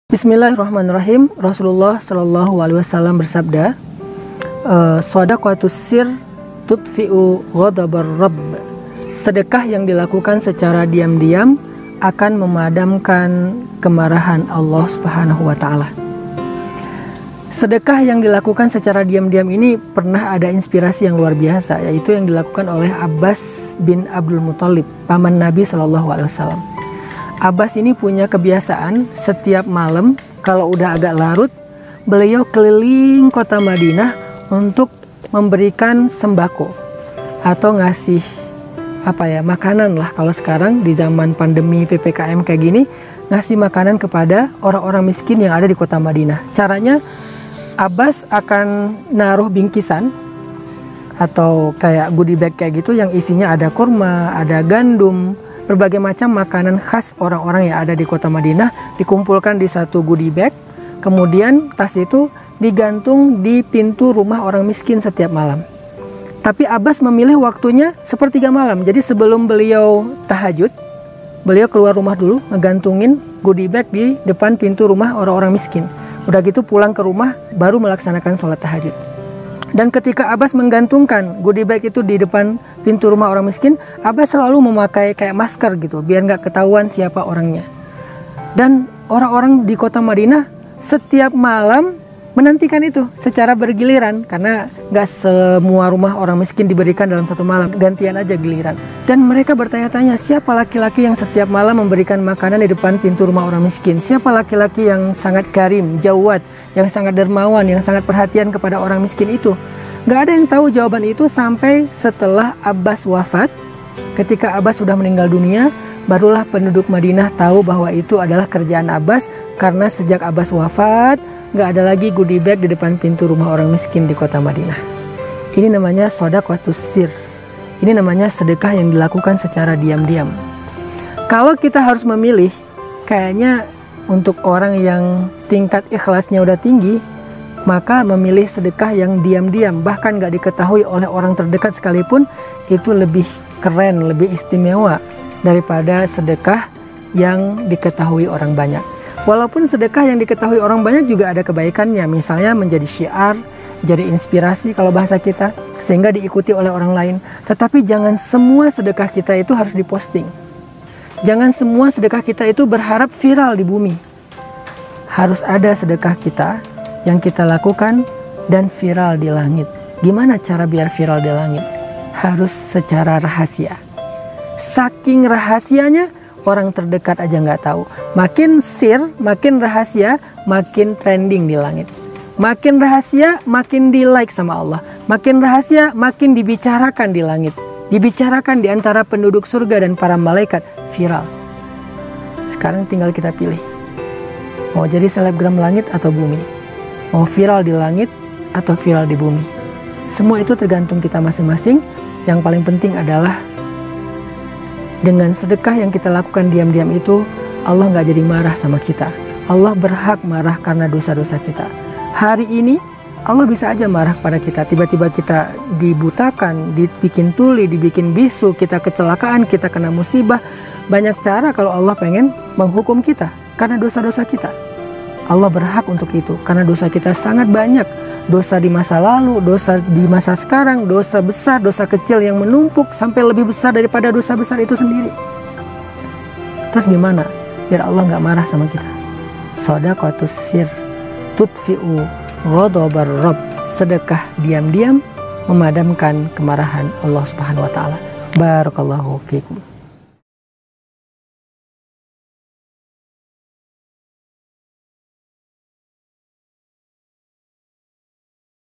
Bismillahirrahmanirrahim. Rasulullah Shallallahu Alaihi Wasallam bersabda, "Shadaqatus sir tutfi'u ghadabar Rabb." Sedekah yang dilakukan secara diam-diam akan memadamkan kemarahan Allah Subhanahu wa Ta'ala. Sedekah yang dilakukan secara diam-diam ini pernah ada inspirasi yang luar biasa, yaitu yang dilakukan oleh Abbas bin Abdul Muthalib, paman Nabi Shallallahu Alaihi Wasallam. Abbas ini punya kebiasaan setiap malam kalau udah agak larut, beliau keliling kota Madinah untuk memberikan sembako atau ngasih makanan lah, kalau sekarang di zaman pandemi PPKM kayak gini, ngasih makanan kepada orang-orang miskin yang ada di kota Madinah. Caranya Abbas akan naruh bingkisan atau kayak goodie bag kayak gitu yang isinya ada kurma, ada gandum, berbagai macam makanan khas orang-orang yang ada di kota Madinah dikumpulkan di satu goodie bag. Kemudian tas itu digantung di pintu rumah orang miskin setiap malam. Tapi Abbas memilih waktunya sepertiga malam. Jadi sebelum beliau tahajud, beliau keluar rumah dulu, ngegantungin goodie bag di depan pintu rumah orang-orang miskin. Udah gitu pulang ke rumah baru melaksanakan sholat tahajud. Dan ketika Abbas menggantungkan goodie bag itu di depan pintu rumah orang miskin, Abbas selalu memakai kayak masker gitu, biar nggak ketahuan siapa orangnya. Dan orang-orang di kota Madinah setiap malam menantikan itu secara bergiliran, karena nggak semua rumah orang miskin diberikan dalam satu malam, gantian aja giliran. Dan mereka bertanya-tanya, siapa laki-laki yang setiap malam memberikan makanan di depan pintu rumah orang miskin? Siapa laki-laki yang sangat karim, jawad, yang sangat dermawan, yang sangat perhatian kepada orang miskin itu? Nggak ada yang tahu jawaban itu sampai setelah Abbas wafat. Ketika Abbas sudah meninggal dunia, barulah penduduk Madinah tahu bahwa itu adalah kerjaan Abbas, karena sejak Abbas wafat, nggak ada lagi goodie bag di depan pintu rumah orang miskin di kota Madinah. Ini namanya shadaqatus sir. Ini namanya sedekah yang dilakukan secara diam-diam. Kalau kita harus memilih, kayaknya untuk orang yang tingkat ikhlasnya udah tinggi, maka memilih sedekah yang diam-diam, bahkan nggak diketahui oleh orang terdekat sekalipun, itu lebih keren, lebih istimewa daripada sedekah yang diketahui orang banyak. Walaupun sedekah yang diketahui orang banyak juga ada kebaikannya, misalnya menjadi syiar, jadi inspirasi kalau bahasa kita, sehingga diikuti oleh orang lain. Tetapi jangan semua sedekah kita itu harus diposting. Jangan semua sedekah kita itu berharap viral di bumi. Harus ada sedekah kita yang kita lakukan dan viral di langit. Gimana cara biar viral di langit? Harus secara rahasia. Saking rahasianya, orang terdekat aja nggak tahu. Makin sir, makin rahasia, makin trending di langit. Makin rahasia, makin di like sama Allah. Makin rahasia, makin dibicarakan di langit. Dibicarakan di antara penduduk surga dan para malaikat, viral. Sekarang tinggal kita pilih. Mau jadi selebgram langit atau bumi? Mau viral di langit atau viral di bumi? Semua itu tergantung kita masing-masing. Yang paling penting adalah dengan sedekah yang kita lakukan diam-diam itu, Allah nggak jadi marah sama kita. Allah berhak marah karena dosa-dosa kita. Hari ini Allah bisa aja marah pada kita. Tiba-tiba kita dibutakan, dibikin tuli, dibikin bisu, kita kecelakaan, kita kena musibah. Banyak cara kalau Allah pengen menghukum kita karena dosa-dosa kita. Allah berhak untuk itu karena dosa kita sangat banyak. Dosa di masa lalu, dosa di masa sekarang, dosa besar, dosa kecil yang menumpuk sampai lebih besar daripada dosa besar itu sendiri. Terus gimana biar Allah nggak marah sama kita? Shadaqatus sir tutfi'u ghadabar Rabb. Sedekah diam-diam memadamkan kemarahan Allah Subhanahu wa Ta'ala. Barakallahu fikum.